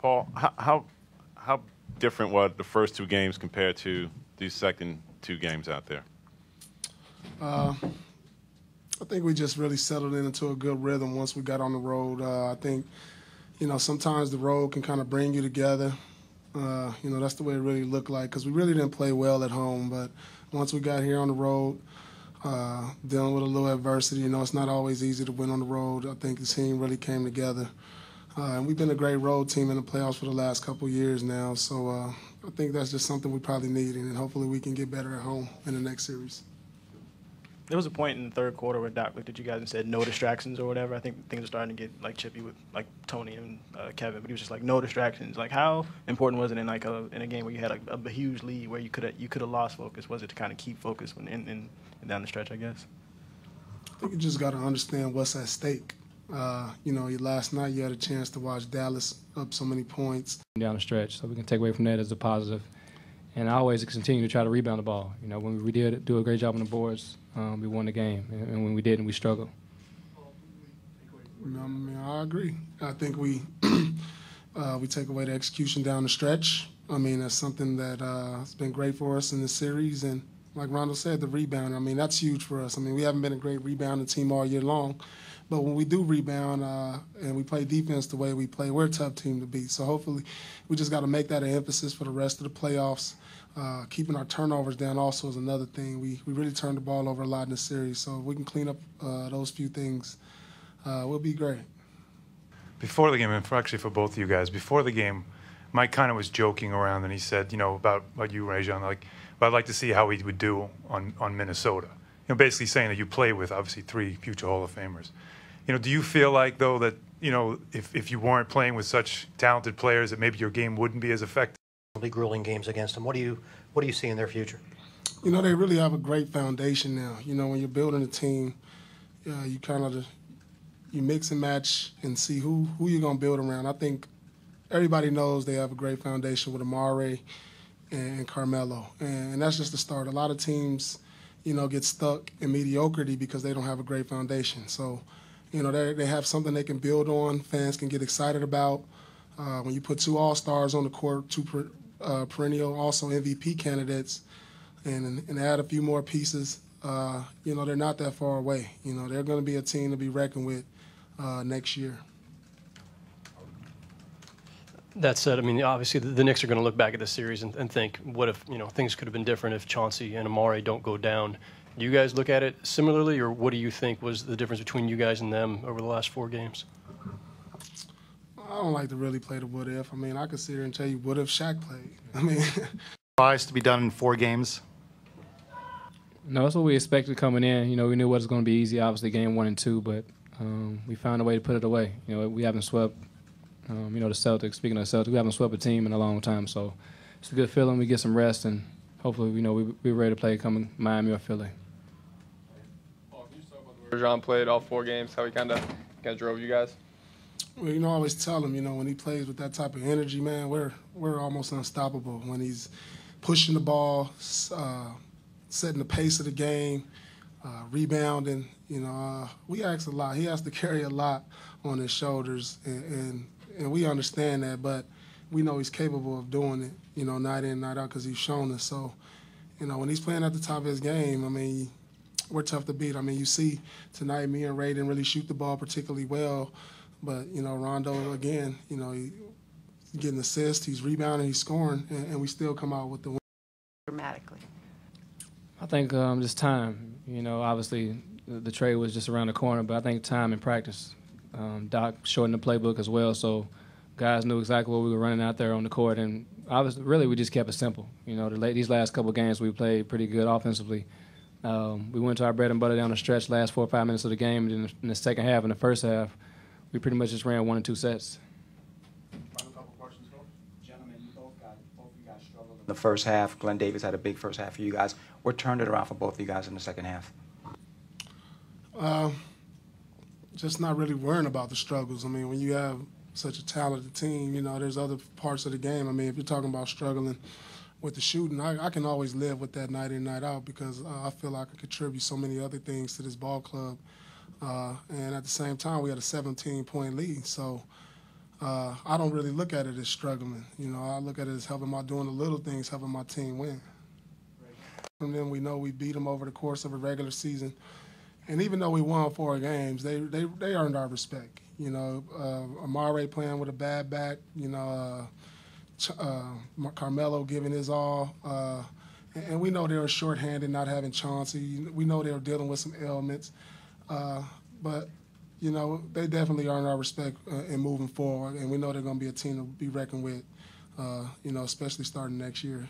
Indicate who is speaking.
Speaker 1: Paul, how different were the first two games compared to these second two games out there?
Speaker 2: I think we just really settled into a good rhythm once we got on the road. I think, sometimes the road can kind of bring you together. That's the way it really looked like because we really didn't play well at home. But once we got here on the road, dealing with a little adversity, it's not always easy to win on the road. I think the team really came together. And we've been a great road team in the playoffs for the last couple of years now. So I think that's just something we probably need, and hopefully we can get better at home in the next series.
Speaker 3: There was a point in the third quarter where Doc looked at you guys and said no distractions or whatever. I think things were starting to get chippy with Tony and Kevin, but he was just like no distractions. How important was it in in a game where you had a huge lead where you could have lost focus? Was it to kind of keep focus when in down the stretch? I guess.
Speaker 2: I think you just got to understand what's at stake. Last night you had a chance to watch Dallas up so many points
Speaker 4: down the stretch, so we can take away from that as a positive. And I always continue to try to rebound the ball. When we did do a great job on the boards, we won the game. And when we didn't, we struggled.
Speaker 2: I agree. I think we take away the execution down the stretch. That's something that has been great for us in this series. And like Rondo said, the rebound, that's huge for us. We haven't been a great rebounding team all year long. But when we do rebound and we play defense the way we play, we're a tough team to beat. So hopefully we just got to make that an emphasis for the rest of the playoffs. Keeping our turnovers down also is another thing. We really turned the ball over a lot in the series. So if we can clean up those few things, we'll be great.
Speaker 5: Before the game, and for both of you guys, before the game, Mike kind of was joking around and he said, about you, Rajon, but I'd like to see how he would do on Minnesota. Basically saying that you play with, obviously, 3 future Hall of Famers. Do you feel like, though, that, if you weren't playing with such talented players, that maybe your game wouldn't be as effective?
Speaker 6: Grueling games against them. What do you see in their future?
Speaker 2: They really have a great foundation now. When you're building a team, you kind of you mix and match and see who you're going to build around. I think everybody knows they have a great foundation with Amare and Carmelo, and that's just the start. A lot of teams, get stuck in mediocrity because they don't have a great foundation. So, they have something they can build on, fans can get excited about. When you put 2 All-Stars on the court, 2 perennial also MVP candidates, and add a few more pieces, they're not that far away. They're going to be a team to be reckoned with next year.
Speaker 7: That said, obviously the Knicks are going to look back at this series and think, what if, things could have been different if Chauncey and Amare don't go down. Do you guys look at it similarly, or what do you think was the difference between you guys and them over the last 4 games?
Speaker 2: I don't like to really play the what if. I could sit here and tell you what if Shaq played.
Speaker 8: Buys to be done in 4 games?
Speaker 4: No, that's what we expected coming in. We knew it was going to be easy, obviously, game 1 and 2, but we found a way to put it away. We haven't swept, the Celtics. Speaking of the Celtics, we haven't swept a team in a long time, so it's a good feeling. We get some rest, and hopefully, we're ready to play coming Miami or Philly.
Speaker 9: Paul, can you talk about the way Rajon played all 4 games, how he kind of drove you guys?
Speaker 2: Well, I always tell him, when he plays with that type of energy, man, we're almost unstoppable. When he's pushing the ball, setting the pace of the game, rebounding, we ask a lot. He has to carry a lot on his shoulders, and we understand that, but we know he's capable of doing it, night in, night out, because he's shown us. So, when he's playing at the top of his game, we're tough to beat. You see tonight me and Ray didn't really shoot the ball particularly well, but, Rondo, again, he's getting assists, he's rebounding, he's scoring, and we still come out with the win.
Speaker 10: Dramatically.
Speaker 4: I think just time. Obviously the trade was just around the corner, but I think time and practice. Doc shortened the playbook as well, so guys knew exactly what we were running out there on the court, and obviously, really, we just kept it simple. These last couple of games we played pretty good offensively. We went to our bread and butter down the stretch last 4 or 5 minutes of the game, and in the second half and the first half, we pretty much just ran 1 and 2 sets.
Speaker 8: Final couple questions, Coach. Gentlemen, both of you guys struggled in the first half. Glenn Davis had a big first half for you guys. What turned it around for both of you guys in the second half?
Speaker 2: Just not really worrying about the struggles. When you have such a talented team, there's other parts of the game. If you're talking about struggling with the shooting, I can always live with that night in, night out because I feel I can contribute so many other things to this ball club. And at the same time, we had a 17-point lead. So I don't really look at it as struggling. You know, I look at it as helping doing the little things, helping my team win. From them, we know we beat them over the course of a regular season. And even though we won 4 games, they earned our respect. You know, Amare playing with a bad back, you know, Carmelo giving his all. And we know they were shorthanded, not having Chauncey. We know they were dealing with some ailments. But, you know, they definitely earn our respect in moving forward. And we know they're going to be a team to be reckoned with, you know, especially starting next year.